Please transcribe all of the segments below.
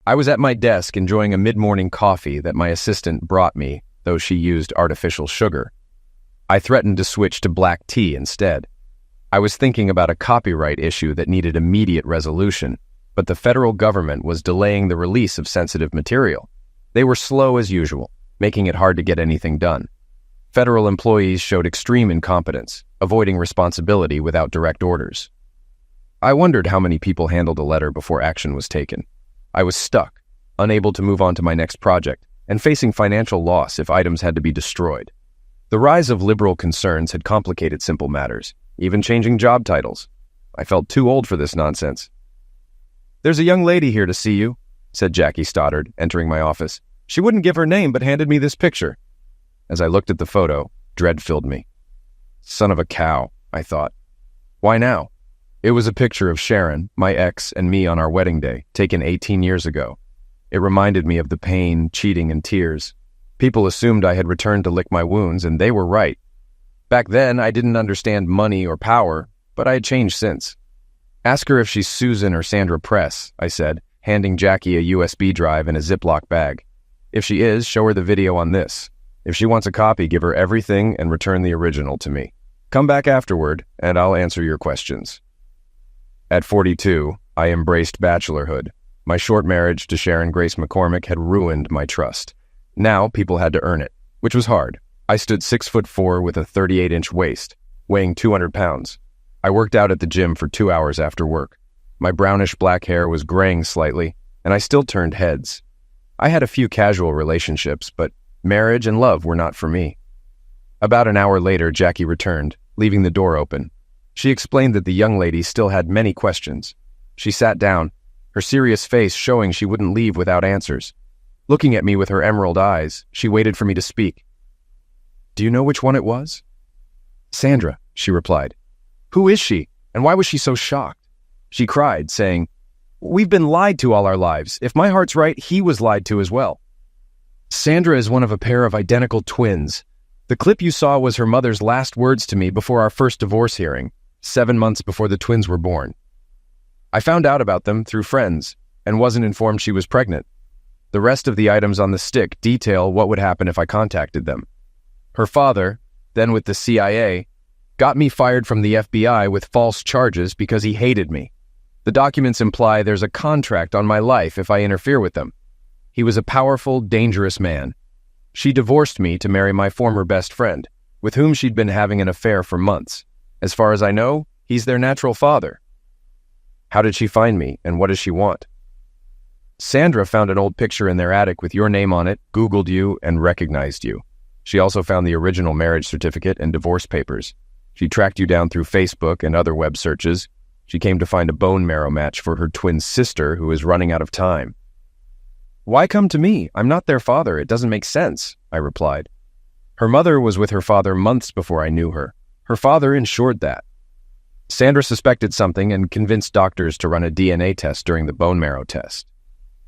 I was at my desk enjoying a mid-morning coffee that my assistant brought me, though she used artificial sugar. I threatened to switch to black tea instead. I was thinking about a copyright issue that needed immediate resolution, but the federal government was delaying the release of sensitive material. They were slow as usual, making it hard to get anything done. Federal employees showed extreme incompetence, avoiding responsibility without direct orders. I wondered how many people handled a letter before action was taken. I was stuck, unable to move on to my next project, and facing financial loss if items had to be destroyed. The rise of liberal concerns had complicated simple matters, even changing job titles. I felt too old for this nonsense. "There's a young lady here to see you," said Jackie Stoddard, entering my office. "She wouldn't give her name but handed me this picture." As I looked at the photo, dread filled me. Son of a cow, I thought. Why now? It was a picture of Sharon, my ex, and me on our wedding day, taken 18 years ago. It reminded me of the pain, cheating, and tears. People assumed I had returned to lick my wounds, and they were right. Back then, I didn't understand money or power, but I had changed since. "Ask her if she's Susan or Sandra Press," I said, handing Jackie a USB drive and a Ziploc bag. "If she is, show her the video on this. If she wants a copy, give her everything and return the original to me. Come back afterward, and I'll answer your questions." At 42, I embraced bachelorhood. My short marriage to Sharon Grace McCormick had ruined my trust. Now people had to earn it, which was hard. I stood 6'4" with a 38-inch waist, weighing 200 pounds. I worked out at the gym for 2 hours after work. My brownish-black hair was graying slightly, and I still turned heads. I had a few casual relationships, but marriage and love were not for me. About an hour later, Jackie returned, leaving the door open. She explained that the young lady still had many questions. She sat down, her serious face showing she wouldn't leave without answers. Looking at me with her emerald eyes, she waited for me to speak. "Do you know which one it was?" "Sandra," she replied. "Who is she, and why was she so shocked?" She cried, saying, "We've been lied to all our lives. If my heart's right, he was lied to as well." "Sandra is one of a pair of identical twins. The clip you saw was her mother's last words to me before our first divorce hearing, 7 months before the twins were born. I found out about them through friends and wasn't informed she was pregnant. The rest of the items on the stick detail what would happen if I contacted them. Her father, then with the CIA, got me fired from the FBI with false charges because he hated me. The documents imply there's a contract on my life if I interfere with them. He was a powerful, dangerous man. She divorced me to marry my former best friend, with whom she'd been having an affair for months. As far as I know, he's their natural father." "How did she find me, and what does she want?" "Sandra found an old picture in their attic with your name on it, Googled you, and recognized you. She also found the original marriage certificate and divorce papers. She tracked you down through Facebook and other web searches. She came to find a bone marrow match for her twin sister who is running out of time." "Why come to me? I'm not their father. It doesn't make sense," I replied. "Her mother was with her father months before I knew her. Her father ensured that. Sandra suspected something and convinced doctors to run a DNA test during the bone marrow test.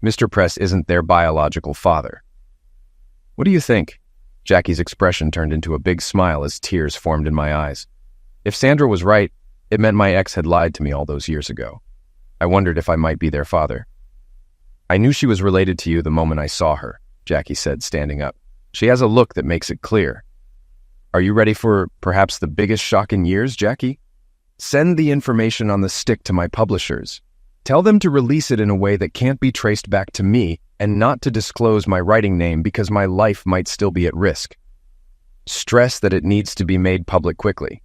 Mr. Press isn't their biological father." "What do you think?" Jackie's expression turned into a big smile as tears formed in my eyes. If Sandra was right, it meant my ex had lied to me all those years ago. I wondered if I might be their father. "I knew she was related to you the moment I saw her," Jackie said, standing up. "She has a look that makes it clear." "Are you ready for perhaps the biggest shock in years, Jackie? Send the information on the stick to my publishers. Tell them to release it in a way that can't be traced back to me and not to disclose my writing name because my life might still be at risk. Stress that it needs to be made public quickly.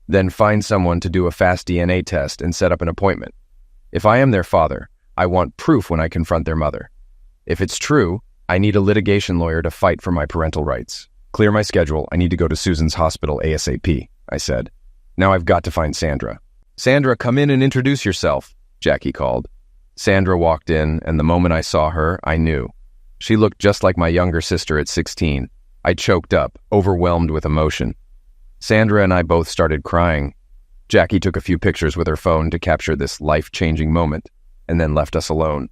Then find someone to do a fast DNA test and set up an appointment. If I am their father, I want proof when I confront their mother. If it's true, I need a litigation lawyer to fight for my parental rights. Clear my schedule. I need to go to Susan's hospital ASAP," I said. "Now I've got to find Sandra." "Sandra, come in and introduce yourself," Jackie called. Sandra walked in, and the moment I saw her, I knew. She looked just like my younger sister at 16. I choked up, overwhelmed with emotion. Sandra and I both started crying. Jackie took a few pictures with her phone to capture this life-changing moment, and then left us alone.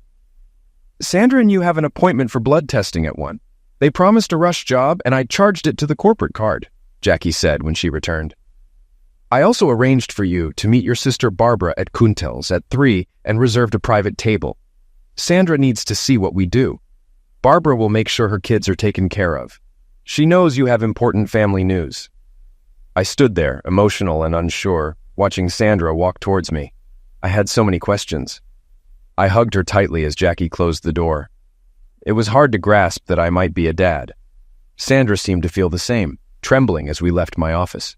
"Sandra and you have an appointment for blood testing at 1. They promised a rush job, and I charged it to the corporate card," Jackie said when she returned. "I also arranged for you to meet your sister Barbara at Kuntel's at 3 and reserved a private table. Sandra needs to see what we do. Barbara will make sure her kids are taken care of. She knows you have important family news." I stood there, emotional and unsure, watching Sandra walk towards me. I had so many questions. I hugged her tightly as Jackie closed the door. It was hard to grasp that I might be a dad. Sandra seemed to feel the same, trembling as we left my office.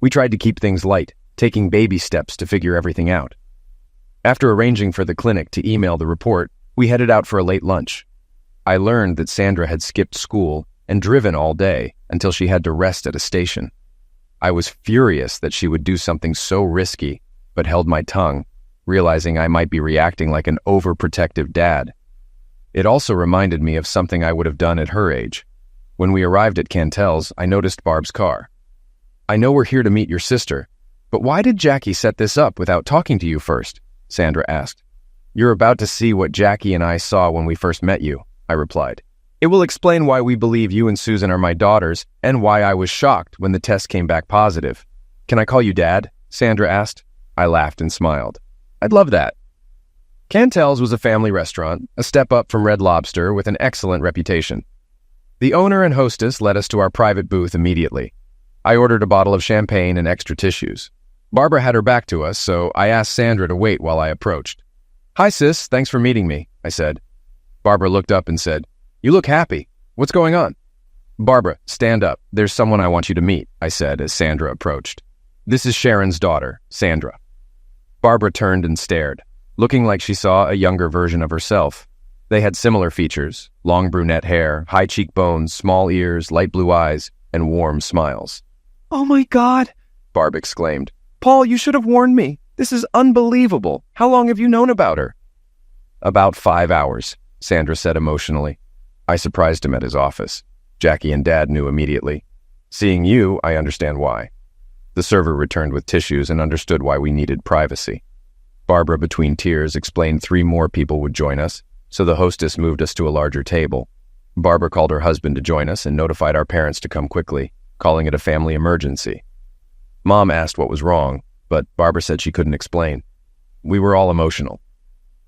We tried to keep things light, taking baby steps to figure everything out. After arranging for the clinic to email the report, we headed out for a late lunch. I learned that Sandra had skipped school and driven all day until she had to rest at a station. I was furious that she would do something so risky, but held my tongue, realizing I might be reacting like an overprotective dad. It also reminded me of something I would have done at her age. When we arrived at Cantel's, I noticed Barb's car. "I know we're here to meet your sister, but why did Jackie set this up without talking to you first?" Sandra asked. "You're about to see what Jackie and I saw when we first met you," I replied. "It will explain why we believe you and Susan are my daughters and why I was shocked when the test came back positive." "Can I call you Dad?" Sandra asked. I laughed and smiled. "I'd love that." Cantel's was a family restaurant, a step up from Red Lobster with an excellent reputation. The owner and hostess led us to our private booth immediately. I ordered a bottle of champagne and extra tissues. Barbara had her back to us, so I asked Sandra to wait while I approached. "Hi, sis. Thanks for meeting me," I said. Barbara looked up and said, "You look happy. What's going on?" "Barbara, stand up. There's someone I want you to meet," I said as Sandra approached. "This is Sharon's daughter, Sandra." Barbara turned and stared, looking like she saw a younger version of herself. They had similar features: long brunette hair, high cheekbones, small ears, light blue eyes, and warm smiles. "Oh my God!" Barb exclaimed. "Paul, you should have warned me. This is unbelievable. How long have you known about her?" "About 5 hours," Sandra said emotionally. I surprised him at his office. Jackie and Dad knew immediately. "Seeing you, I understand why." The server returned with tissues and understood why we needed privacy. Barbara, between tears, explained 3 more people would join us, so the hostess moved us to a larger table. Barbara called her husband to join us and notified our parents to come quickly, calling it a family emergency. Mom asked what was wrong, but Barbara said she couldn't explain. We were all emotional.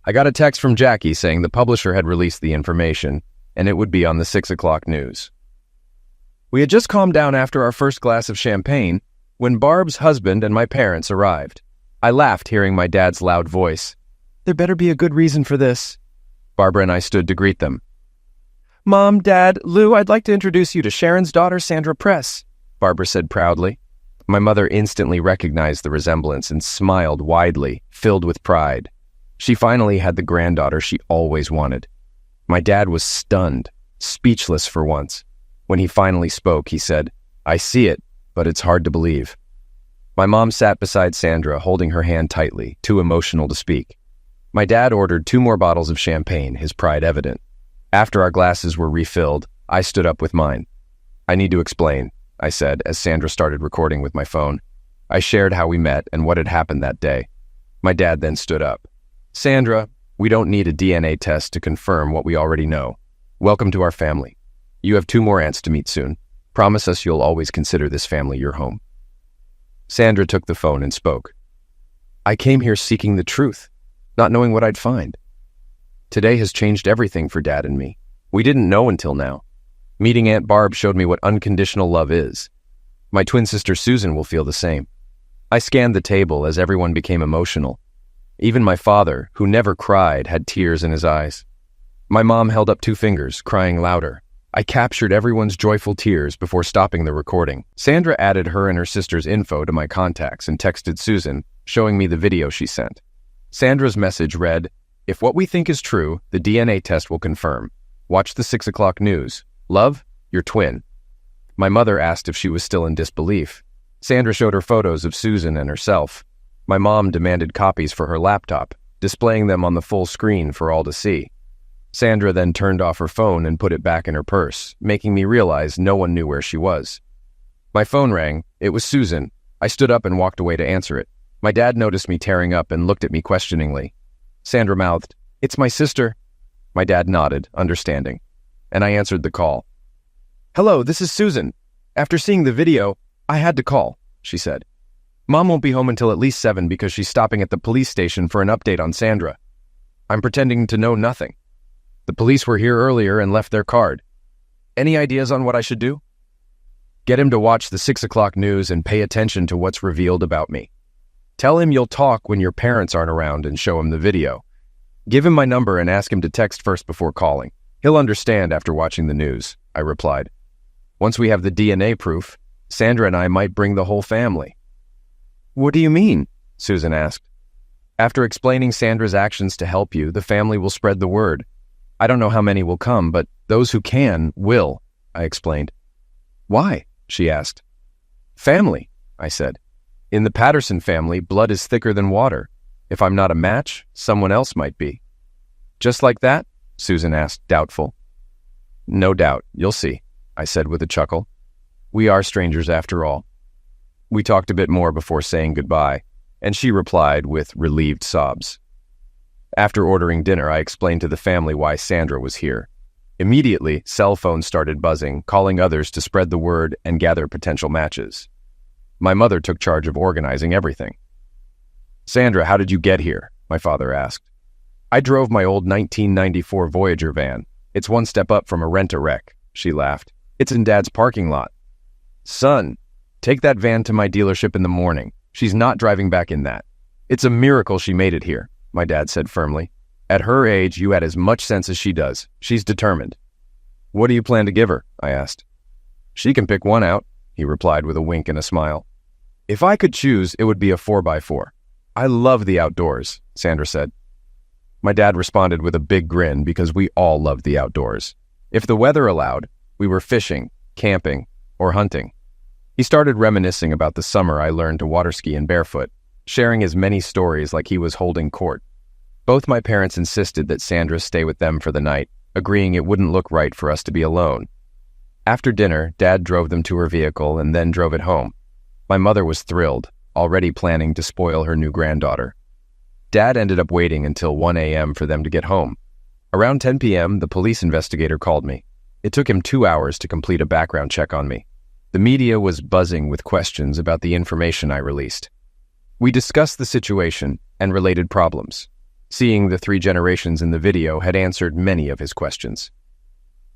I got a text from Jackie saying the publisher had released the information, and it would be on the 6 o'clock news. We had just calmed down after our first glass of champagne when Barb's husband and my parents arrived. I laughed hearing my dad's loud voice. "There better be a good reason for this." Barbara and I stood to greet them. "Mom, Dad, Lou, I'd like to introduce you to Sharon's daughter, Sandra Press," Barbara said proudly. My mother instantly recognized the resemblance and smiled widely, filled with pride. She finally had the granddaughter she always wanted. My dad was stunned, speechless for once. When he finally spoke, he said, "I see it, but it's hard to believe." My mom sat beside Sandra, holding her hand tightly, too emotional to speak. My dad ordered 2 more bottles of champagne, his pride evident. After our glasses were refilled, I stood up with mine. "I need to explain," I said as Sandra started recording with my phone. I shared how we met and what had happened that day. My dad then stood up. "Sandra, we don't need a DNA test to confirm what we already know. Welcome to our family. You have 2 more aunts to meet soon. Promise us you'll always consider this family your home." Sandra took the phone and spoke. "I came here seeking the truth, not knowing what I'd find. Today has changed everything for Dad and me. We didn't know until now. Meeting Aunt Barb showed me what unconditional love is. My twin sister Susan will feel the same." I scanned the table as everyone became emotional. Even my father, who never cried, had tears in his eyes. My mom held up 2 fingers, crying louder. I captured everyone's joyful tears before stopping the recording. Sandra added her and her sister's info to my contacts and texted Susan, showing me the video she sent. Sandra's message read, "If what we think is true, the DNA test will confirm. Watch the 6 o'clock news. Love, your twin." My mother asked if she was still in disbelief. Sandra showed her photos of Susan and herself. My mom demanded copies for her laptop, displaying them on the full screen for all to see. Sandra then turned off her phone and put it back in her purse, making me realize no one knew where she was. My phone rang. It was Susan. I stood up and walked away to answer it. My dad noticed me tearing up and looked at me questioningly. Sandra mouthed, "It's my sister." My dad nodded, understanding, and I answered the call. "Hello, this is Susan. After seeing the video, I had to call," she said. "Mom won't be home until at least 7 because she's stopping at the police station for an update on Sandra." I'm pretending to know nothing. The police were here earlier and left their card. Any ideas on what I should do? Get him to watch the 6 o'clock news and pay attention to what's revealed about me. Tell him you'll talk when your parents aren't around and show him the video. Give him my number and ask him to text first before calling. He'll understand after watching the news, I replied. Once we have the DNA proof, Sandra and I might bring the whole family. What do you mean? Susan asked. After explaining Sandra's actions to help you, the family will spread the word. I don't know how many will come, but those who can will, I explained. Why? She asked. Family, I said. In the Patterson family, blood is thicker than water. If I'm not a match, someone else might be. Just like that? Susan asked, doubtful. No doubt, you'll see, I said with a chuckle. We are strangers after all. We talked a bit more before saying goodbye, and she replied with relieved sobs. After ordering dinner, I explained to the family why Sandra was here. Immediately, cell phones started buzzing, calling others to spread the word and gather potential matches. My mother took charge of organizing everything. Sandra, how did you get here? My father asked. I drove my old 1994 Voyager van. It's one step up from a rent-a-wreck, she laughed. It's in Dad's parking lot. Son, take that van to my dealership in the morning. She's not driving back in that. It's a miracle she made it here, my dad said firmly. At her age, you had as much sense as she does. She's determined. What do you plan to give her? I asked. She can pick one out, he replied with a wink and a smile. If I could choose, it would be a 4x4. I love the outdoors, Sandra said. My dad responded with a big grin because we all loved the outdoors. If the weather allowed, we were fishing, camping, or hunting. He started reminiscing about the summer I learned to water ski in barefoot, sharing as many stories like he was holding court. Both my parents insisted that Sandra stay with them for the night, agreeing it wouldn't look right for us to be alone. After dinner, Dad drove them to her vehicle and then drove it home. My mother was thrilled, already planning to spoil her new granddaughter. Dad ended up waiting until 1 a.m. for them to get home. Around 10 p.m., the police investigator called me. It took him 2 hours to complete a background check on me. The media was buzzing with questions about the information I released. We discussed the situation and related problems. Seeing the 3 generations in the video had answered many of his questions.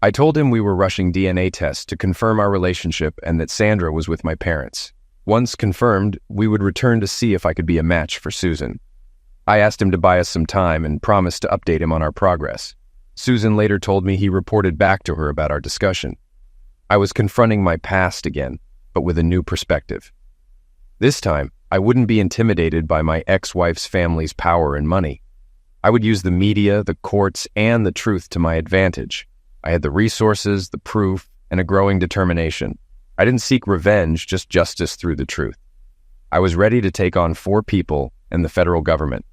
I told him we were rushing DNA tests to confirm our relationship and that Sandra was with my parents. Once confirmed, we would return to see if I could be a match for Susan. I asked him to buy us some time and promised to update him on our progress. Susan later told me he reported back to her about our discussion. I was confronting my past again, but with a new perspective. This time, I wouldn't be intimidated by my ex-wife's family's power and money. I would use the media, the courts, and the truth to my advantage. I had the resources, the proof, and a growing determination. I didn't seek revenge, just justice through the truth. I was ready to take on 4 people and the federal government.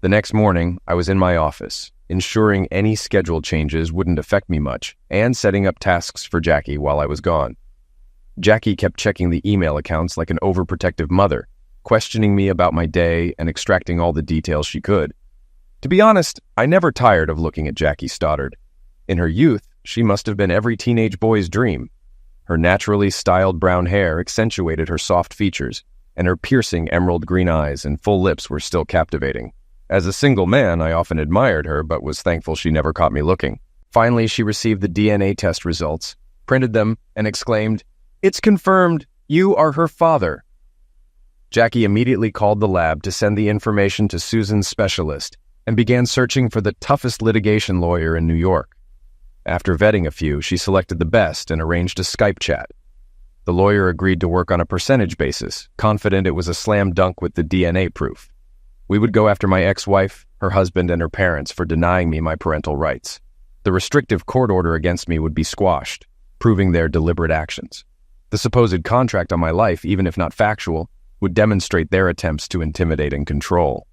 The next morning, I was in my office, ensuring any schedule changes wouldn't affect me much, and setting up tasks for Jackie while I was gone. Jackie kept checking the email accounts like an overprotective mother, questioning me about my day and extracting all the details she could. To be honest, I never tired of looking at Jackie Stoddard. In her youth, she must have been every teenage boy's dream. Her naturally styled brown hair accentuated her soft features, and her piercing emerald green eyes and full lips were still captivating. As a single man, I often admired her, but was thankful she never caught me looking. Finally, she received the DNA test results, printed them, and exclaimed, "It's confirmed! You are her father!" Jackie immediately called the lab to send the information to Susan's specialist and began searching for the toughest litigation lawyer in New York. After vetting a few, she selected the best and arranged a Skype chat. The lawyer agreed to work on a percentage basis, confident it was a slam dunk with the DNA proof. We would go after my ex-wife, her husband, and her parents for denying me my parental rights. The restrictive court order against me would be squashed, proving their deliberate actions. The supposed contract on my life, even if not factual, would demonstrate their attempts to intimidate and control.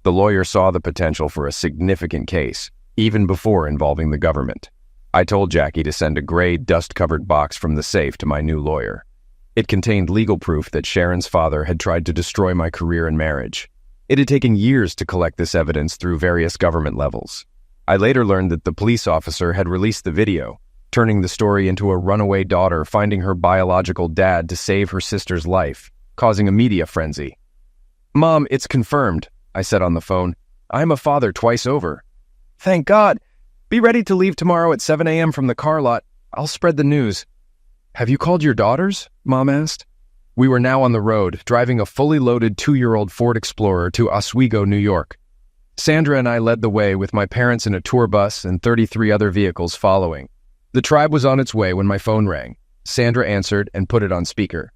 The lawyer saw the potential for a significant case, even before involving the government. I told Jackie to send a gray, dust-covered box from the safe to my new lawyer. It contained legal proof that Sharon's father had tried to destroy my career and marriage. It had taken years to collect this evidence through various government levels. I later learned that the police officer had released the video, turning the story into a runaway daughter finding her biological dad to save her sister's life, causing a media frenzy. "Mom, it's confirmed," I said on the phone. "I'm a father twice over. Thank God. Be ready to leave tomorrow at 7 a.m. from the car lot. I'll spread the news. Have you called your daughters? Mom asked. We were now on the road, driving a fully loaded 2-year-old Ford Explorer to Oswego, New York. Sandra and I led the way with my parents in a tour bus and 33 other vehicles following. The tribe was on its way when my phone rang. Sandra answered and put it on speaker.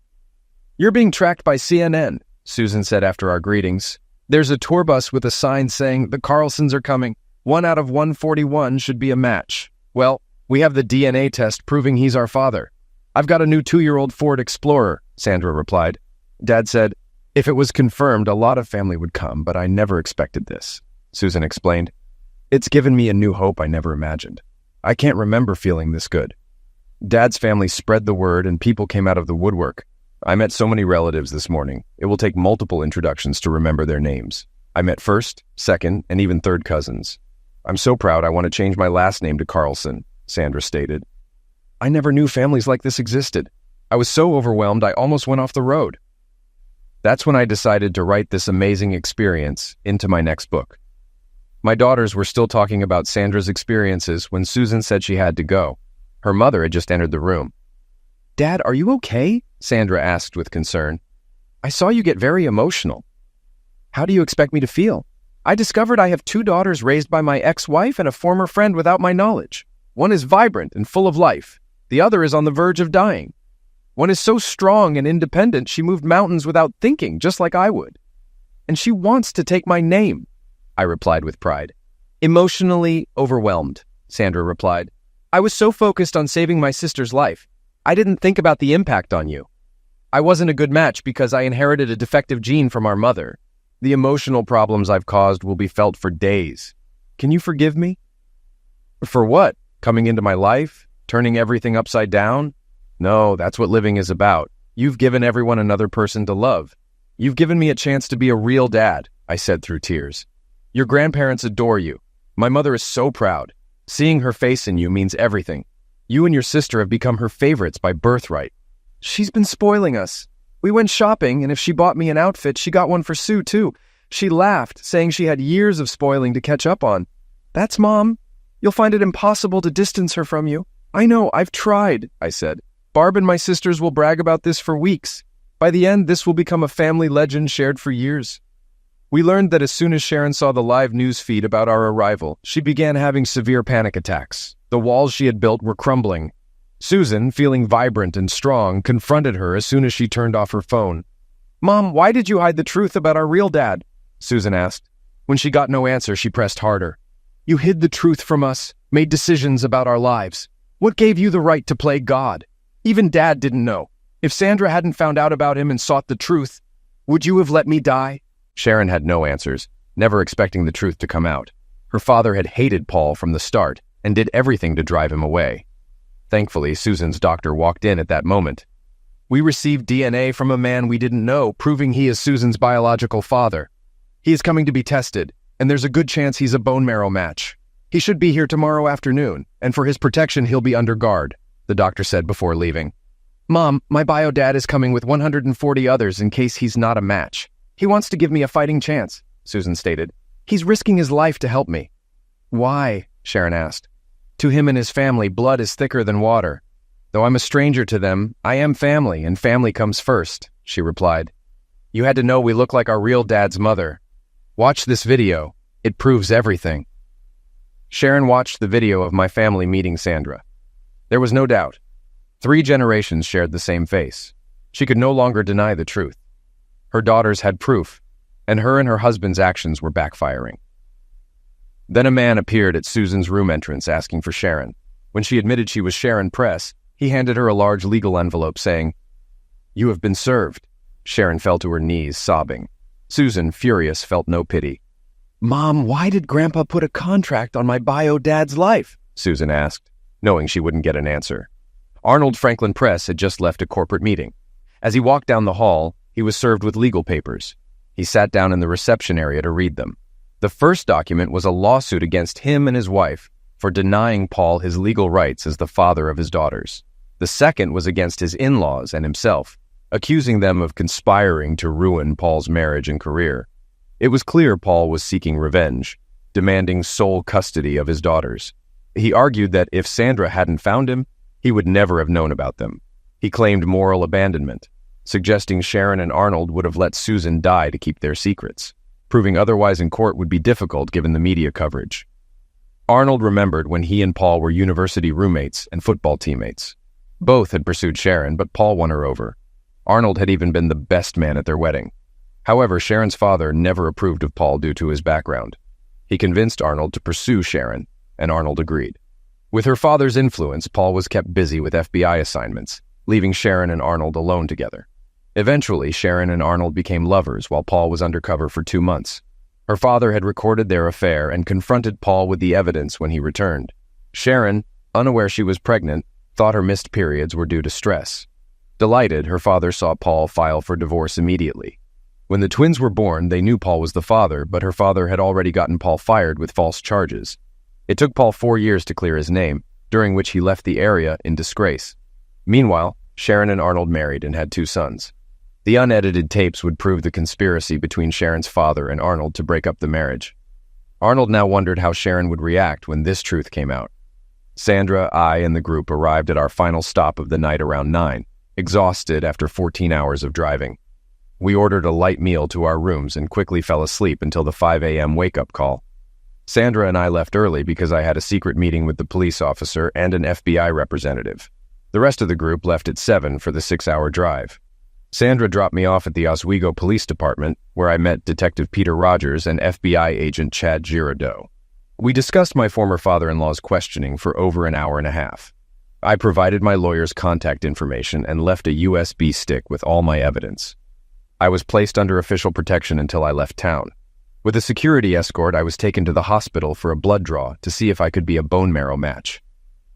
You're being tracked by CNN, Susan said after our greetings. There's a tour bus with a sign saying the Carlsons are coming. 1 out of 141 should be a match. Well, we have the DNA test proving he's our father. I've got a new 2-year-old Ford Explorer, Sandra replied. Dad said, if it was confirmed, a lot of family would come, but I never expected this, Susan explained. It's given me a new hope I never imagined. I can't remember feeling this good. Dad's family spread the word and people came out of the woodwork. I met so many relatives this morning. It will take multiple introductions to remember their names. I met first, second, and even third cousins. I'm so proud I want to change my last name to Carlson, Sandra stated. I never knew families like this existed. I was so overwhelmed I almost went off the road. That's when I decided to write this amazing experience into my next book. My daughters were still talking about Sandra's experiences when Susan said she had to go. Her mother had just entered the room. Dad, are you okay? Sandra asked with concern. I saw you get very emotional. How do you expect me to feel? I discovered I have 2 daughters raised by my ex-wife and a former friend without my knowledge. One is vibrant and full of life. The other is on the verge of dying. One is so strong and independent she moved mountains without thinking, just like I would. And she wants to take my name, I replied with pride. Emotionally overwhelmed, Sandra replied. I was so focused on saving my sister's life. I didn't think about the impact on you. I wasn't a good match because I inherited a defective gene from our mother. The emotional problems I've caused will be felt for days. Can you forgive me? For what? Coming into my life? Turning everything upside down? No, that's what living is about. You've given everyone another person to love. You've given me a chance to be a real dad, I said through tears. Your grandparents adore you. My mother is so proud. Seeing her face in you means everything. You and your sister have become her favorites by birthright. She's been spoiling us. We went shopping, and if she bought me an outfit, she got one for Sue, too. She laughed, saying she had years of spoiling to catch up on. That's Mom. You'll find it impossible to distance her from you. I know, I've tried, I said. Barb and my sisters will brag about this for weeks. By the end, this will become a family legend shared for years. We learned that as soon as Sharon saw the live news feed about our arrival, she began having severe panic attacks. The walls she had built were crumbling. Susan, feeling vibrant and strong, confronted her as soon as she turned off her phone. Mom, why did you hide the truth about our real dad? Susan asked. When she got no answer, she pressed harder. You hid the truth from us, made decisions about our lives. What gave you the right to play God? Even Dad didn't know. If Sandra hadn't found out about him and sought the truth, would you have let me die? Sharon had no answers, never expecting the truth to come out. Her father had hated Paul from the start and did everything to drive him away. Thankfully, Susan's doctor walked in at that moment. We received DNA from a man we didn't know, proving he is Susan's biological father. He is coming to be tested, and there's a good chance he's a bone marrow match. He should be here tomorrow afternoon, and for his protection, he'll be under guard, the doctor said before leaving. Mom, my bio dad is coming with 140 others in case he's not a match. He wants to give me a fighting chance, Susan stated. He's risking his life to help me. Why? Sharon asked. To him and his family, blood is thicker than water. Though I'm a stranger to them, I am family, and family comes first, she replied. You had to know we look like our real dad's mother. Watch this video. It proves everything. Sharon watched the video of my family meeting Sandra. There was no doubt. 3 generations shared the same face. She could no longer deny the truth. Her daughters had proof, and her husband's actions were backfiring. Then a man appeared at Susan's room entrance asking for Sharon. When she admitted she was Sharon Press, he handed her a large legal envelope saying, You have been served. Sharon fell to her knees, sobbing. Susan, furious, felt no pity. Mom, why did Grandpa put a contract on my bio dad's life? Susan asked, knowing she wouldn't get an answer. Arnold Franklin Press had just left a corporate meeting. As he walked down the hall, he was served with legal papers. He sat down in the reception area to read them. The first document was a lawsuit against him and his wife for denying Paul his legal rights as the father of his daughters. The second was against his in-laws and himself, accusing them of conspiring to ruin Paul's marriage and career. It was clear Paul was seeking revenge. demanding sole custody of his daughters. He argued that if Sandra hadn't found him, he would never have known about them. He claimed moral abandonment, suggesting Sharon and Arnold would have let Susan die to keep their secrets. Proving otherwise in court would be difficult given the media coverage. Arnold remembered when he and Paul were university roommates and football teammates. Both had pursued Sharon, but Paul won her over. Arnold had even been the best man at their wedding. However, Sharon's father never approved of Paul due to his background. He convinced Arnold to pursue Sharon, and Arnold agreed. With her father's influence, Paul was kept busy with FBI assignments, leaving Sharon and Arnold alone together. Eventually, Sharon and Arnold became lovers while Paul was undercover for 2 months. Her father had recorded their affair and confronted Paul with the evidence when he returned. Sharon, unaware she was pregnant, thought her missed periods were due to stress. Delighted, her father saw Paul file for divorce immediately. When the twins were born, they knew Paul was the father, but her father had already gotten Paul fired with false charges. It took Paul 4 years to clear his name, during which he left the area in disgrace. Meanwhile, Sharon and Arnold married and had 2 sons. The unedited tapes would prove the conspiracy between Sharon's father and Arnold to break up the marriage. Arnold now wondered how Sharon would react when this truth came out. Sandra, I, and the group arrived at our final stop of the night around 9, exhausted after 14 hours of driving. We ordered a light meal to our rooms and quickly fell asleep until the 5 a.m. wake-up call. Sandra and I left early because I had a secret meeting with the police officer and an FBI representative. The rest of the group left at 7 for the 6-hour drive. Sandra dropped me off at the Oswego Police Department, where I met Detective Peter Rogers and FBI agent Chad Girardeau. We discussed my former father-in-law's questioning for over an hour and a half. I provided my lawyer's contact information and left a USB stick with all my evidence. I was placed under official protection until I left town. With a security escort, I was taken to the hospital for a blood draw to see if I could be a bone marrow match.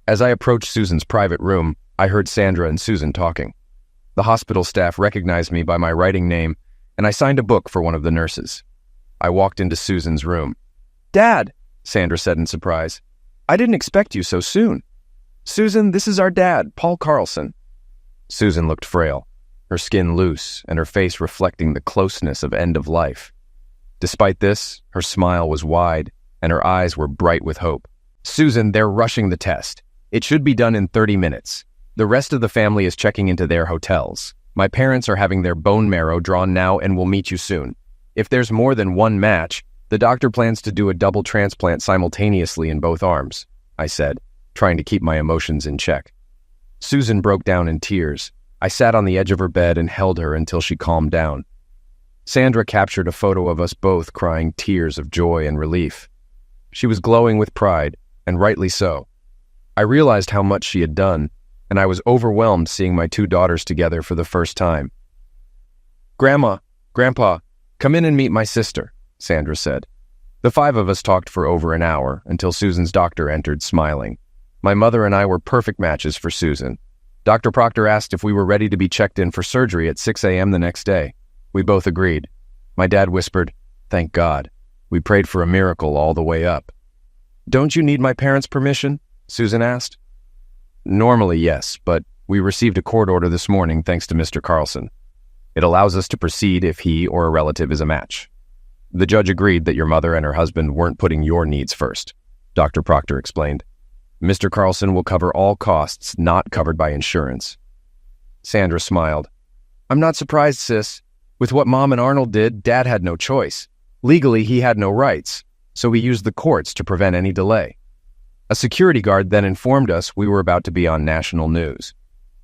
As I approached Susan's private room, I heard Sandra and Susan talking. The hospital staff recognized me by my writing name, and I signed a book for one of the nurses. I walked into Susan's room. "Dad," Sandra said in surprise. "I didn't expect you so soon." "Susan, this is our dad, Paul Carlson." Susan looked frail, her skin loose and her face reflecting the closeness of end of life. Despite this, her smile was wide and her eyes were bright with hope. "Susan, they're rushing the test. It should be done in 30 minutes. The rest of the family is checking into their hotels. My parents are having their bone marrow drawn now and will meet you soon. If there's more than one match, the doctor plans to do a double transplant simultaneously in both arms," I said, trying to keep my emotions in check. Susan broke down in tears. I sat on the edge of her bed and held her until she calmed down. Sandra captured a photo of us both crying tears of joy and relief. She was glowing with pride, and rightly so. I realized how much she had done, and I was overwhelmed seeing my 2 daughters together for the first time. "Grandma, Grandpa, come in and meet my sister," Sandra said. The 5 of us talked for over an hour until Susan's doctor entered smiling. My mother and I were perfect matches for Susan. Dr. Proctor asked if we were ready to be checked in for surgery at 6 a.m. the next day. We both agreed. My dad whispered, "Thank God." We prayed for a miracle all the way up. "Don't you need my parents' permission?" Susan asked. "Normally, yes, but we received a court order this morning thanks to Mr. Carlson. It allows us to proceed if he or a relative is a match. The judge agreed that your mother and her husband weren't putting your needs first," Dr. Proctor explained. "Mr. Carlson will cover all costs not covered by insurance." Sandra smiled. "I'm not surprised, sis. With what Mom and Arnold did, Dad had no choice. Legally, he had no rights, so we used the courts to prevent any delay. A security guard then informed us we were about to be on national news.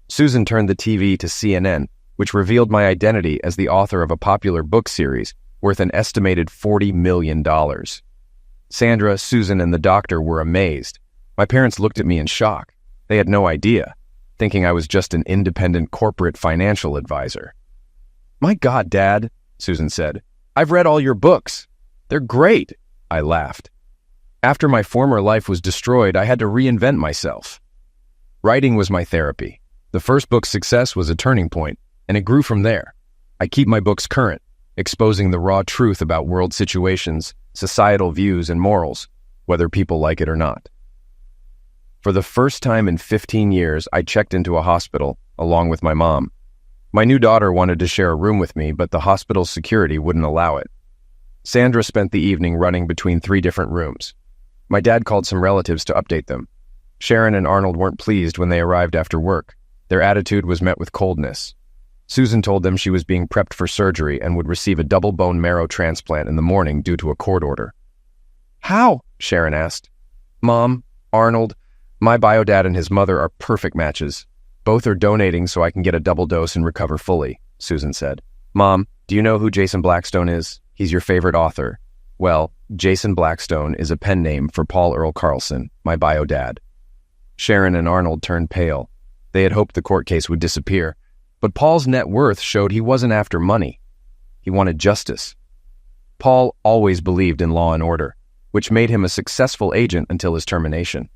Susan turned the TV to CNN, which revealed my identity as the author of a popular book series worth an estimated $40 million. Sandra, Susan, and the doctor were amazed. My parents looked at me in shock. They had no idea, thinking I was just an independent corporate financial advisor. "My God, Dad," Susan said. "I've read all your books. They're great." I laughed. After my former life was destroyed, I had to reinvent myself. Writing was my therapy. The first book's success was a turning point, and it grew from there. I keep my books current, exposing the raw truth about world situations, societal views, and morals, whether people like it or not. For the first time in 15 years, I checked into a hospital, along with my mom. My new daughter wanted to share a room with me, but the hospital's security wouldn't allow it. Sandra spent the evening running between 3 different rooms. My dad called some relatives to update them. Sharon and Arnold weren't pleased when they arrived after work. Their attitude was met with coldness. Susan told them she was being prepped for surgery and would receive a double bone marrow transplant in the morning due to a court order. "How?" Sharon asked. "Mom, Arnold, my bio-dad and his mother are perfect matches. Both are donating so I can get a double dose and recover fully," Susan said. "Mom, do you know who Jason Blackstone is? He's your favorite author." "Well, Jason Blackstone is a pen name for Paul Earl Carlson, my bio-dad." Sharon and Arnold turned pale. They had hoped the court case would disappear, but Paul's net worth showed he wasn't after money. He wanted justice. Paul always believed in law and order, which made him a successful agent until his termination.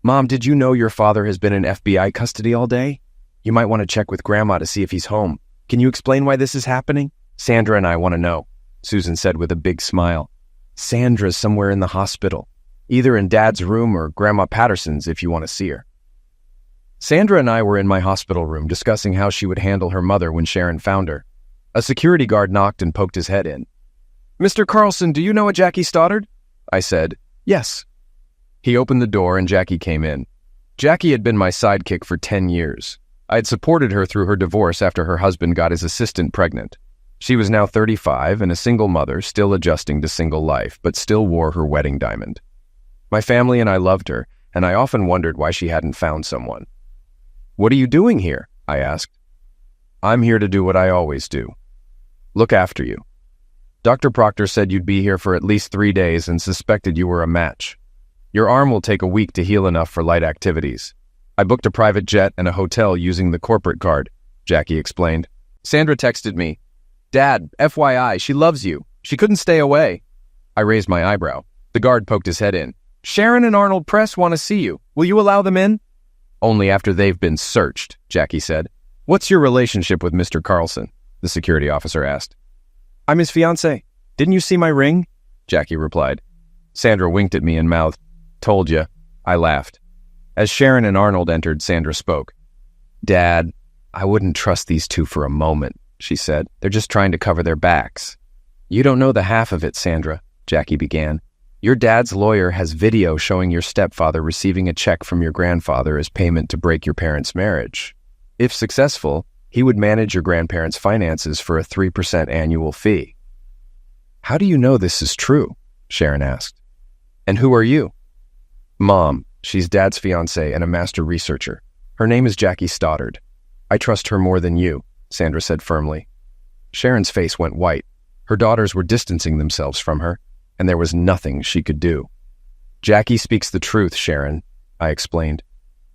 "Mom, did you know your father has been in FBI custody all day? You might want to check with Grandma to see if he's home. Can you explain why this is happening? Sandra and I want to know," Susan said with a big smile. "Sandra's somewhere in the hospital, either in Dad's room or Grandma Patterson's if you want to see her." Sandra and I were in my hospital room discussing how she would handle her mother when Sharon found her. A security guard knocked and poked his head in. "Mr. Carlson, do you know a Jackie Stoddard?" I said, "Yes." He opened the door and Jackie came in. Jackie had been my sidekick for 10 years. I had supported her through her divorce after her husband got his assistant pregnant. She was now 35 and a single mother, still adjusting to single life, but still wore her wedding diamond. My family and I loved her, and I often wondered why she hadn't found someone. "What are you doing here?" I asked. "I'm here to do what I always do. Look after you. Dr. Proctor said you'd be here for at least 3 days and suspected you were a match. Your arm will take a week to heal enough for light activities. I booked a private jet and a hotel using the corporate card," Jackie explained. Sandra texted me, "Dad, FYI, she loves you. She couldn't stay away." I raised my eyebrow. The guard poked his head in. "Sharon and Arnold Press want to see you. Will you allow them in?" "Only after they've been searched," Jackie said. "What's your relationship with Mr. Carlson?" the security officer asked. "I'm his fiancé. Didn't you see my ring?" Jackie replied. Sandra winked at me and mouthed, "Told ya." I laughed. As Sharon and Arnold entered, Sandra spoke. "Dad, I wouldn't trust these two for a moment," she said. "They're just trying to cover their backs." "You don't know the half of it, Sandra," Jackie began. "Your dad's lawyer has video showing your stepfather receiving a check from your grandfather as payment to break your parents' marriage. If successful, he would manage your grandparents' finances for a 3% annual fee." "How do you know this is true?" Sharon asked. "And who are you?" "Mom, she's Dad's fiancée and a master researcher. Her name is Jackie Stoddard. I trust her more than you," Sandra said firmly. Sharon's face went white. Her daughters were distancing themselves from her, and there was nothing she could do. "Jackie speaks the truth, Sharon," I explained.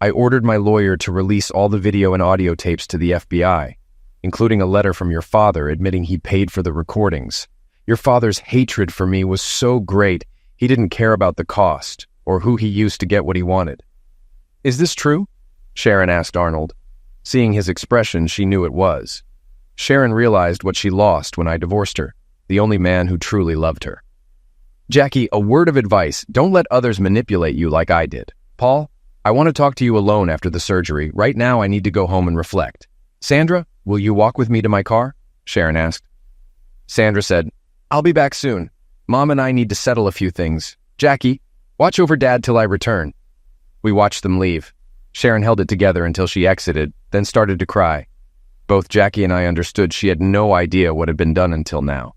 "I ordered my lawyer to release all the video and audio tapes to the FBI, including a letter from your father admitting he paid for the recordings. Your father's hatred for me was so great, he didn't care about the cost or who he used to get what he wanted." "Is this true?" Sharon asked Arnold. Seeing his expression, she knew it was. Sharon realized what she lost when I divorced her, the only man who truly loved her. "Jackie, a word of advice. Don't let others manipulate you like I did. Paul, I want to talk to you alone after the surgery. Right now, I need to go home and reflect. Sandra, will you walk with me to my car?" Sharon asked. Sandra said, "I'll be back soon. Mom and I need to settle a few things. Jackie, watch over Dad till I return." We watched them leave. Sharon held it together until she exited, then started to cry. Both Jackie and I understood she had no idea what had been done until now.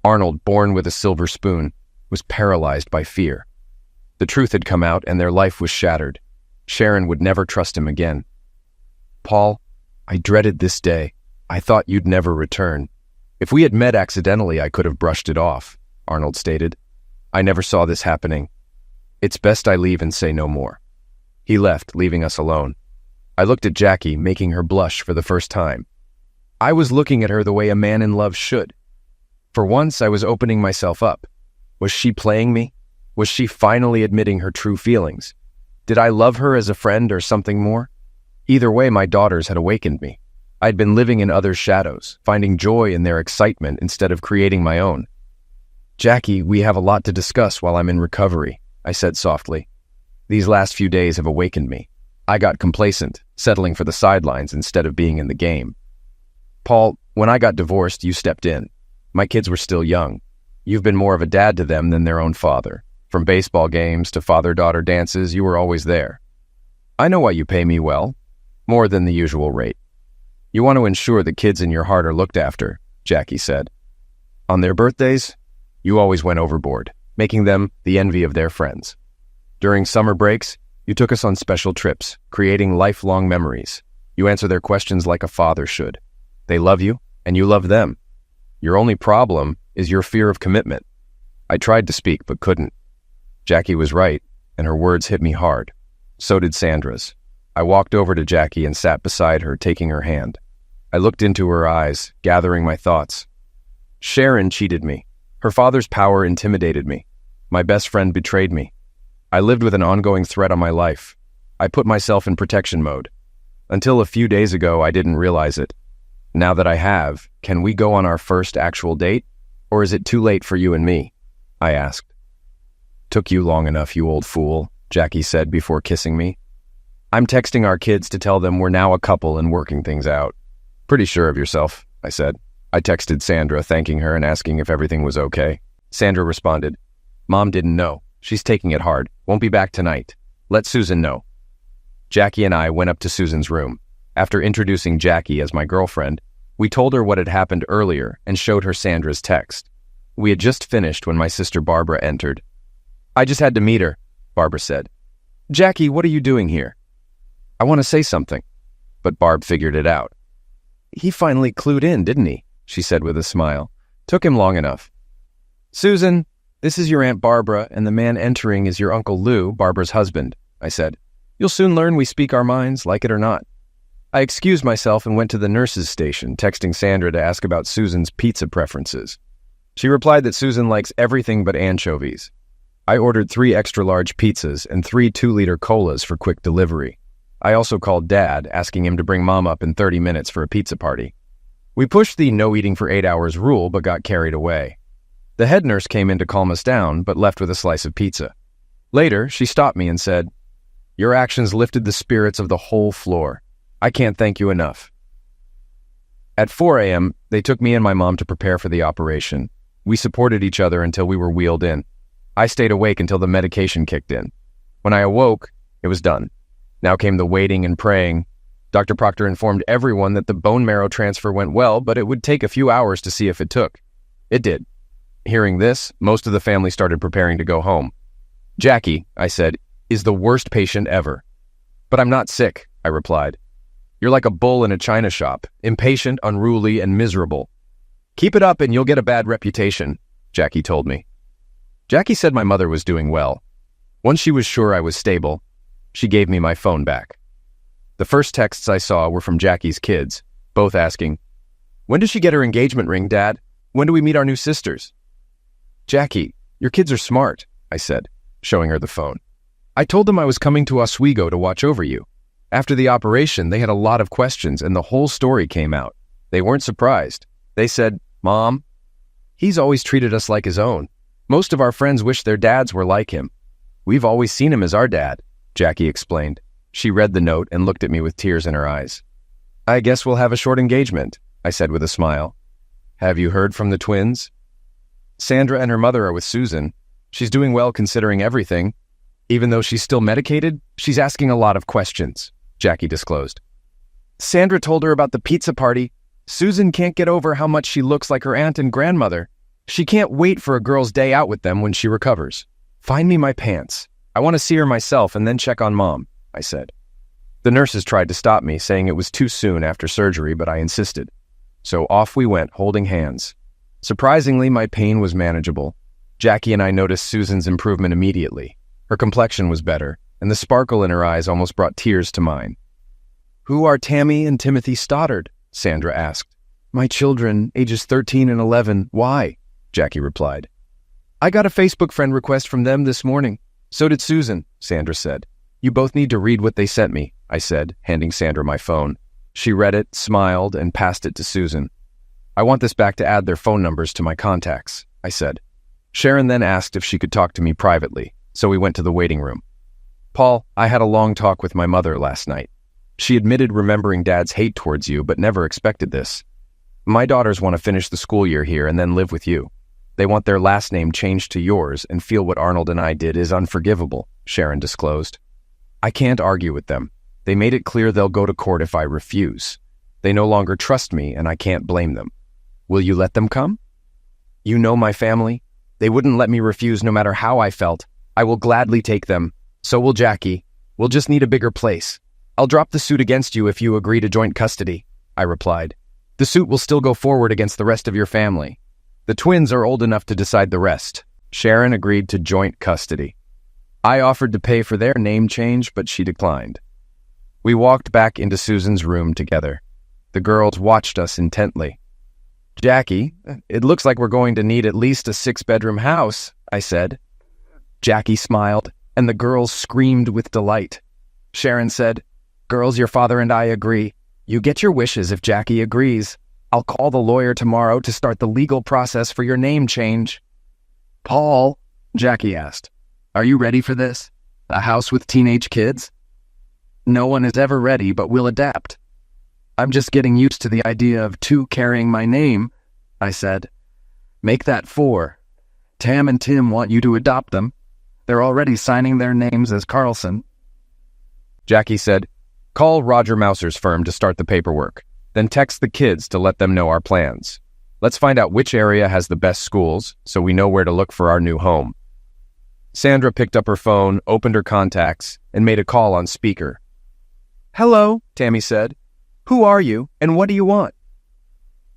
Arnold, born with a silver spoon, was paralyzed by fear. The truth had come out and their life was shattered. Sharon would never trust him again. "Paul, I dreaded this day. I thought you'd never return. If we had met accidentally, I could have brushed it off," Arnold stated. "I never saw this happening. It's best I leave and say no more." He left, leaving us alone. I looked at Jackie, making her blush for the first time. I was looking at her the way a man in love should. For once, I was opening myself up. Was she playing me? Was she finally admitting her true feelings? Did I love her as a friend or something more? Either way, my daughters had awakened me. I'd been living in others' shadows, finding joy in their excitement instead of creating my own. "Jackie, we have a lot to discuss while I'm in recovery," I said softly. "These last few days have awakened me. I got complacent, settling for the sidelines instead of being in the game. Paul, when I got divorced, you stepped in. My kids were still young. You've been more of a dad to them than their own father. From baseball games to father-daughter dances, you were always there. I know why you pay me well, more than the usual rate. You want to ensure the kids in your heart are looked after, Jackie said. On their birthdays, you always went overboard, making them the envy of their friends. During summer breaks, you took us on special trips, creating lifelong memories. You answer their questions like a father should. They love you, and you love them. Your only problem is your fear of commitment. I tried to speak, but couldn't. Jackie was right, and her words hit me hard. So did Sandra's. I walked over to Jackie and sat beside her, taking her hand. I looked into her eyes, gathering my thoughts. Sharon cheated me. Her father's power intimidated me. My best friend betrayed me. I lived with an ongoing threat on my life. I put myself in protection mode. Until a few days ago, I didn't realize it. Now that I have, can we go on our first actual date? Or is it too late for you and me? I asked. Took you long enough, you old fool, Jackie said before kissing me. I'm texting our kids to tell them we're now a couple and working things out. Pretty sure of yourself, I said. I texted Sandra, thanking her and asking if everything was okay. Sandra responded, Mom didn't know. She's taking it hard. Won't be back tonight. Let Susan know. Jackie and I went up to Susan's room. After introducing Jackie as my girlfriend, we told her what had happened earlier and showed her Sandra's text. We had just finished when my sister Barbara entered. I just had to meet her, Barbara said. Jackie, what are you doing here? I want to say something. But Barb figured it out. He finally clued in, didn't he? She said with a smile. Took him long enough. Susan, this is your Aunt Barbara, and the man entering is your Uncle Lou, Barbara's husband, I said. You'll soon learn we speak our minds, like it or not. I excused myself and went to the nurse's station, texting Sandra to ask about Susan's pizza preferences. She replied that Susan likes everything but anchovies. I ordered 3 extra-large pizzas and 3 2-liter colas for quick delivery. I also called Dad, asking him to bring Mom up in 30 minutes for a pizza party. We pushed the no eating for 8 hours rule, but got carried away. The head nurse came in to calm us down, but left with a slice of pizza. Later, she stopped me and said, Your actions lifted the spirits of the whole floor. I can't thank you enough. At 4 a.m., they took me and my mom to prepare for the operation. We supported each other until we were wheeled in. I stayed awake until the medication kicked in. When I awoke, it was done. Now came the waiting and praying. Dr. Proctor informed everyone that the bone marrow transfer went well, but it would take a few hours to see if it took. It did. Hearing this, most of the family started preparing to go home. Jackie, I said, is the worst patient ever. But I'm not sick, I replied. You're like a bull in a china shop, impatient, unruly, and miserable. Keep it up and you'll get a bad reputation, Jackie told me. Jackie said my mother was doing well. Once she was sure I was stable, she gave me my phone back. The first texts I saw were from Jackie's kids, both asking, When does she get her engagement ring, Dad? When do we meet our new sisters? Jackie, your kids are smart, I said, showing her the phone. I told them I was coming to Oswego to watch over you. After the operation, they had a lot of questions and the whole story came out. They weren't surprised. They said, Mom, he's always treated us like his own. Most of our friends wish their dads were like him. We've always seen him as our dad, Jackie explained. She read the note and looked at me with tears in her eyes. I guess we'll have a short engagement, I said with a smile. Have you heard from the twins? Sandra and her mother are with Susan. She's doing well considering everything. Even though she's still medicated, she's asking a lot of questions, Jackie disclosed. Sandra told her about the pizza party. Susan can't get over how much she looks like her aunt and grandmother. She can't wait for a girl's day out with them when she recovers. Find me my pants. I want to see her myself and then check on Mom, I said. The nurses tried to stop me, saying it was too soon after surgery, but I insisted. So off we went, holding hands. Surprisingly, my pain was manageable. Jackie and I noticed Susan's improvement immediately. Her complexion was better, and the sparkle in her eyes almost brought tears to mine. Who are Tammy and Timothy Stoddard? Sandra asked. My children, ages 13 and 11. Why? Jackie replied. I got a Facebook friend request from them this morning. So did Susan, Sandra said. You both need to read what they sent me, I said, handing Sandra my phone. She read it, smiled, and passed it to Susan. I want this back to add their phone numbers to my contacts, I said. Sharon then asked if she could talk to me privately, so we went to the waiting room. Paul, I had a long talk with my mother last night. She admitted remembering Dad's hate towards you, but never expected this. My daughters want to finish the school year here and then live with you. They want their last name changed to yours and feel what Arnold and I did is unforgivable, Sharon disclosed. I can't argue with them. They made it clear they'll go to court if I refuse. They no longer trust me, and I can't blame them. Will you let them come? You know my family. They wouldn't let me refuse no matter how I felt. I will gladly take them. So will Jackie. We'll just need a bigger place. I'll drop the suit against you if you agree to joint custody, I replied. The suit will still go forward against the rest of your family. The twins are old enough to decide the rest. Sharon agreed to joint custody. I offered to pay for their name change, but she declined. We walked back into Susan's room together. The girls watched us intently. Jackie, it looks like we're going to need at least a 6-bedroom house, I said. Jackie smiled, and the girls screamed with delight. Sharon said, Girls, your father and I agree. You get your wishes if Jackie agrees. I'll call the lawyer tomorrow to start the legal process for your name change. Paul, Jackie asked, are you ready for this? A house with teenage kids? No one is ever ready, but we'll adapt. I'm just getting used to the idea of 2 carrying my name, I said. Make that 4. Tam and Tim want you to adopt them. They're already signing their names as Carlson. Jackie said, Call Roger Mouser's firm to start the paperwork. Then text the kids to let them know our plans. Let's find out which area has the best schools so we know where to look for our new home. Sandra picked up her phone, opened her contacts, and made a call on speaker. Hello, Tammy said. Who are you, and what do you want?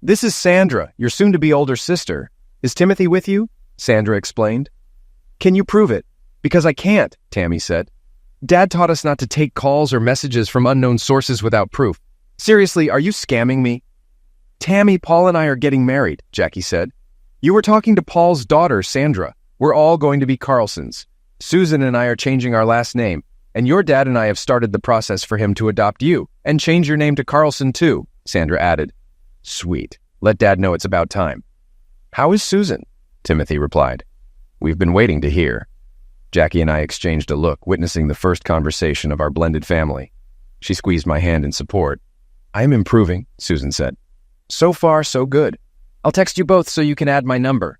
This is Sandra, your soon-to-be older sister. Is Timothy with you? Sandra explained. Can you prove it? Because I can't, Tammy said. Dad taught us not to take calls or messages from unknown sources without proof. Seriously, are you scamming me? Tammy, Paul and I are getting married, Jackie said. You were talking to Paul's daughter, Sandra. We're all going to be Carlsons. Susan and I are changing our last name, and your dad and I have started the process for him to adopt you and change your name to Carlson too, Sandra added. Sweet. Let Dad know it's about time. How is Susan? Timothy replied. We've been waiting to hear. Jackie and I exchanged a look, witnessing the first conversation of our blended family. She squeezed my hand in support. I am improving, Susan said. So far, so good. I'll text you both so you can add my number.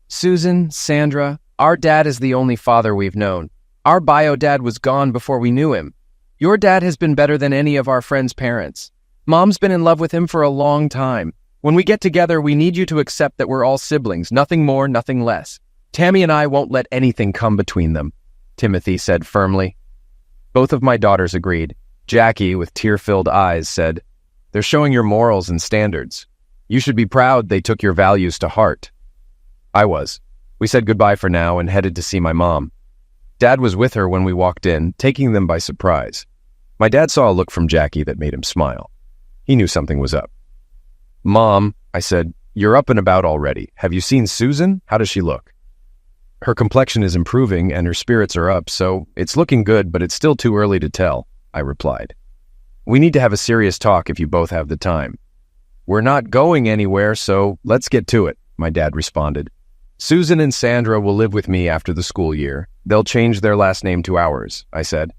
Susan, Sandra, our dad is the only father we've known. Our bio dad was gone before we knew him. Your dad has been better than any of our friends' parents. Mom's been in love with him for a long time. When we get together, we need you to accept that we're all siblings, nothing more, nothing less. Tammy and I won't let anything come between them, Timothy said firmly. Both of my daughters agreed. Jackie, with tear-filled eyes, said, They're showing your morals and standards. You should be proud they took your values to heart. I was. We said goodbye for now and headed to see my mom. Dad was with her when we walked in, taking them by surprise. My dad saw a look from Jackie that made him smile. He knew something was up. Mom, I said, you're up and about already. Have you seen Susan? How does she look? Her complexion is improving and her spirits are up, so it's looking good, but it's still too early to tell, I replied. We need to have a serious talk if you both have the time. We're not going anywhere, so let's get to it, my dad responded. Susan and Sandra will live with me after the school year. They'll change their last name to ours, I said.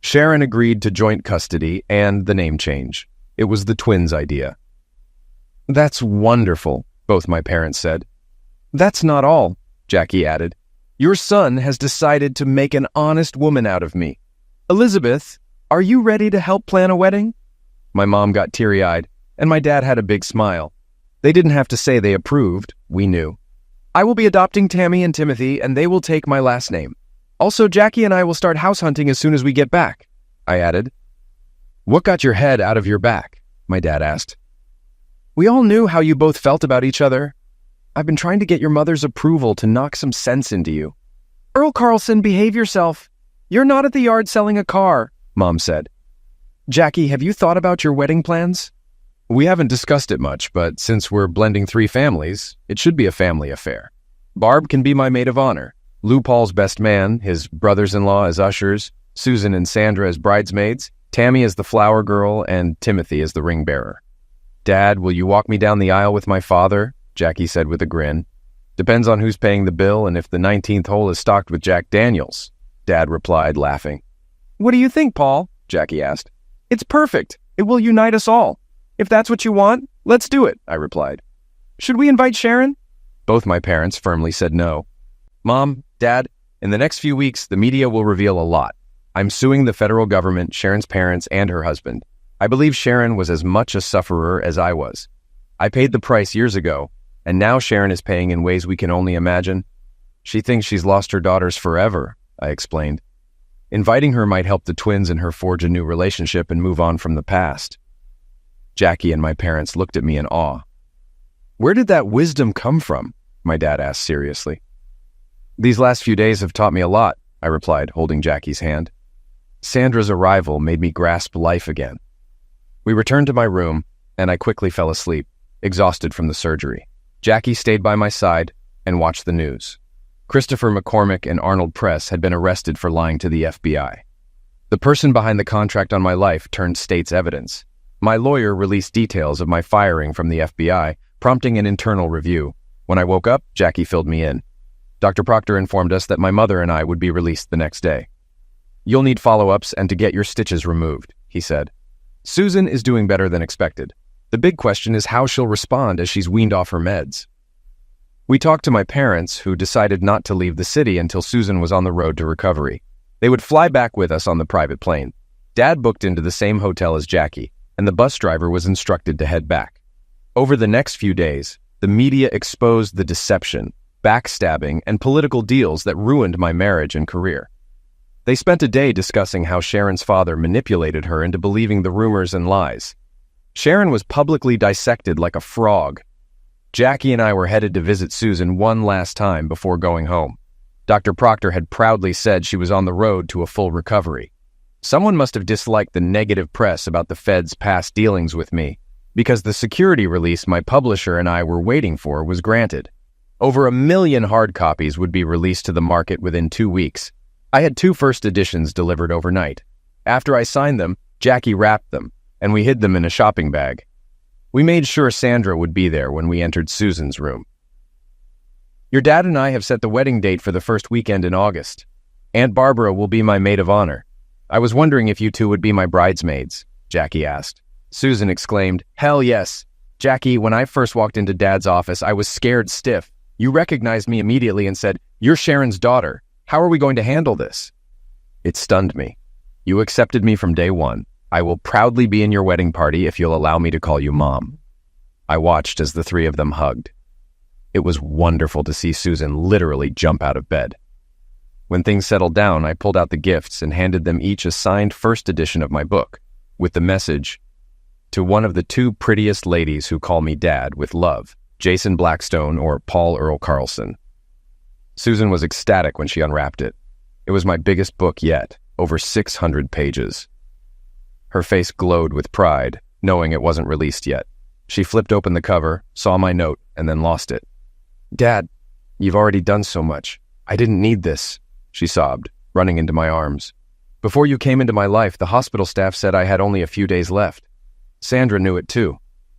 Sharon agreed to joint custody and the name change. It was the twins' idea. That's wonderful, both my parents said. That's not all, Jackie added. Your son has decided to make an honest woman out of me. Elizabeth, are you ready to help plan a wedding? My mom got teary-eyed, and my dad had a big smile. They didn't have to say they approved, we knew. I will be adopting Tammy and Timothy, and they will take my last name. Also, Jackie and I will start house hunting as soon as we get back, I added. What got your head out of your back? My dad asked. We all knew how you both felt about each other. I've been trying to get your mother's approval to knock some sense into you. Earl Carlson, behave yourself. You're not at the yard selling a car, Mom said. Jackie, have you thought about your wedding plans? We haven't discussed it much, but since we're blending 3 families, it should be a family affair. Barb can be my maid of honor, Lou Paul's best man, his brothers-in-law as ushers, Susan and Sandra as bridesmaids, Tammy as the flower girl, and Timothy as the ring bearer. Dad, will you walk me down the aisle with my father? Jackie said with a grin. Depends on who's paying the bill and if the 19th hole is stocked with Jack Daniels, Dad replied, laughing. What do you think, Paul? Jackie asked. It's perfect. It will unite us all. If that's what you want, let's do it, I replied. Should we invite Sharon? Both my parents firmly said no. Mom, Dad, in the next few weeks, the media will reveal a lot. I'm suing the federal government, Sharon's parents, and her husband. I believe Sharon was as much a sufferer as I was. I paid the price years ago, and now Sharon is paying in ways we can only imagine. She thinks she's lost her daughters forever, I explained. Inviting her might help the twins and her forge a new relationship and move on from the past. Jackie and my parents looked at me in awe. Where did that wisdom come from? My dad asked seriously. These last few days have taught me a lot, I replied, holding Jackie's hand. Sandra's arrival made me grasp life again. We returned to my room, and I quickly fell asleep, exhausted from the surgery. Jackie stayed by my side and watched the news. Christopher McCormick and Arnold Press had been arrested for lying to the FBI. The person behind the contract on my life turned state's evidence. My lawyer released details of my firing from the FBI, prompting an internal review. When I woke up, Jackie filled me in. Dr. Proctor informed us that my mother and I would be released the next day. You'll need follow-ups and to get your stitches removed, he said. Susan is doing better than expected. The big question is how she'll respond as she's weaned off her meds. We talked to my parents, who decided not to leave the city until Susan was on the road to recovery. They would fly back with us on the private plane. Dad booked into the same hotel as Jackie, and the bus driver was instructed to head back. Over the next few days, the media exposed the deception, backstabbing, and political deals that ruined my marriage and career. They spent a day discussing how Sharon's father manipulated her into believing the rumors and lies. Sharon was publicly dissected like a frog. Jackie and I were headed to visit Susan one last time before going home. Dr. Proctor had proudly said she was on the road to a full recovery. Someone must have disliked the negative press about the Fed's past dealings with me, because the security release my publisher and I were waiting for was granted. Over 1 million hard copies would be released to the market within 2 weeks. I had 2 first editions delivered overnight. After I signed them, Jackie wrapped them, and we hid them in a shopping bag. We made sure Sandra would be there when we entered Susan's room. Your dad and I have set the wedding date for the first weekend in August. Aunt Barbara will be my maid of honor. I was wondering if you two would be my bridesmaids, Jackie asked. Susan exclaimed, "Hell yes. Jackie, when I first walked into Dad's office, I was scared stiff. You recognized me immediately and said, 'You're Sharon's daughter. How are we going to handle this?' It stunned me. You accepted me from day one. I will proudly be in your wedding party if you'll allow me to call you Mom." I watched as the 3 of them hugged. It was wonderful to see Susan literally jump out of bed. When things settled down, I pulled out the gifts and handed them each a signed first edition of my book, with the message, "To one of the 2 prettiest ladies who call me Dad, with love, Jason Blackstone or Paul Earl Carlson." Susan was ecstatic when she unwrapped it. It was my biggest book yet, over 600 pages. Her face glowed with pride, knowing it wasn't released yet. She flipped open the cover, saw my note, and then lost it. "Dad, you've already done so much. I didn't need this," she sobbed, running into my arms. "Before you came into my life, the hospital staff said I had only a few days left. Sandra knew it too.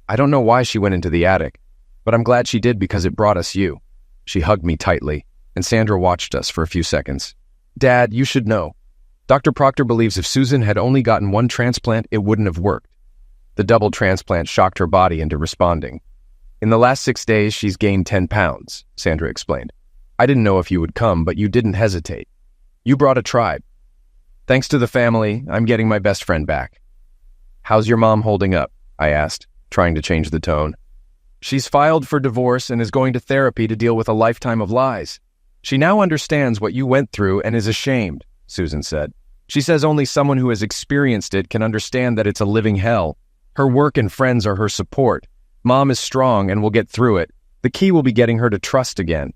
I don't know why she went into the attic, but I'm glad she did because it brought us you." She hugged me tightly, and Sandra watched us for a few seconds. "Dad, you should know. Dr. Proctor believes if Susan had only gotten 1 transplant, it wouldn't have worked. The double transplant shocked her body into responding. In the last 6 days, she's gained 10 pounds, Sandra explained. I didn't know if you would come, but you didn't hesitate. You brought a tribe. Thanks to the family, I'm getting my best friend back." "How's your mom holding up?" I asked, trying to change the tone. "She's filed for divorce and is going to therapy to deal with a lifetime of lies. She now understands what you went through and is ashamed," Susan said. "She says only someone who has experienced it can understand that it's a living hell. Her work and friends are her support. Mom is strong and will get through it. The key will be getting her to trust again.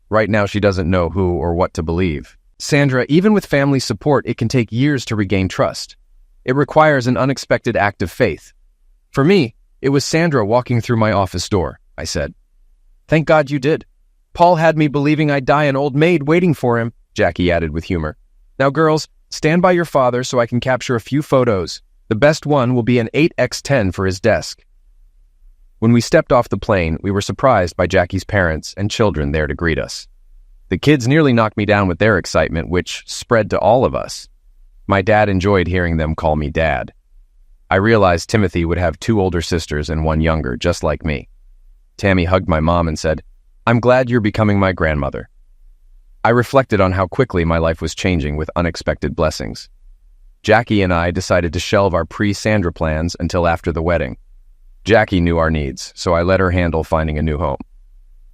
Right now she doesn't know who or what to believe. Sandra, even with family support, it can take years to regain trust. It requires an unexpected act of faith. For me, it was Sandra walking through my office door," I said. "Thank God you did. Paul had me believing I'd die an old maid waiting for him," Jackie added with humor. "Now, girls, stand by your father so I can capture a few photos. The best one will be an 8x10 for his desk." When we stepped off the plane, we were surprised by Jackie's parents and children there to greet us. The kids nearly knocked me down with their excitement, which spread to all of us. My dad enjoyed hearing them call me Dad. I realized Timothy would have 2 older sisters and 1 younger, just like me. Tammy hugged my mom and said, I'm glad you're becoming my grandmother. I reflected on how quickly my life was changing with unexpected blessings. Jackie and I decided to shelve our pre-Sandra plans until after the wedding. Jackie knew our needs, so I let her handle finding a new home.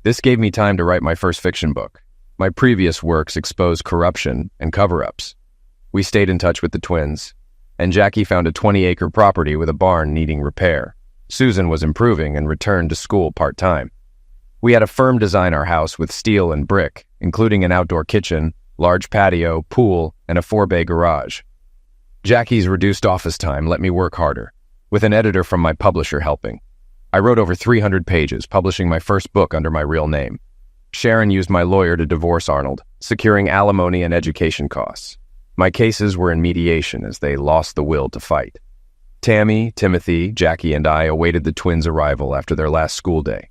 This gave me time to write my first fiction book. My previous works exposed corruption and cover-ups. We stayed in touch with the twins, and Jackie found a 20-acre property with a barn needing repair. Susan was improving and returned to school part-time. We had a firm design our house with steel and brick, including an outdoor kitchen, large patio, pool, and a 4-bay garage. Jackie's reduced office time let me work harder, with an editor from my publisher helping. I wrote over 300 pages, publishing my first book under my real name. Sharon used my lawyer to divorce Arnold, securing alimony and education costs. My cases were in mediation as they lost the will to fight. Tammy, Timothy, Jackie, and I awaited the twins' arrival after their last school day.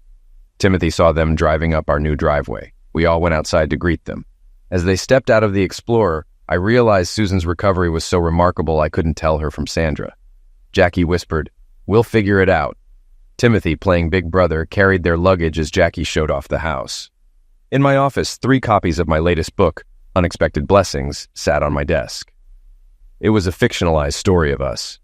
Timothy saw them driving up our new driveway. We all went outside to greet them. As they stepped out of the Explorer, I realized Susan's recovery was so remarkable I couldn't tell her from Sandra. Jackie whispered, "We'll figure it out." Timothy, playing big brother, carried their luggage as Jackie showed off the house. In my office, 3 copies of my latest book, Unexpected Blessings, sat on my desk. It was a fictionalized story of us,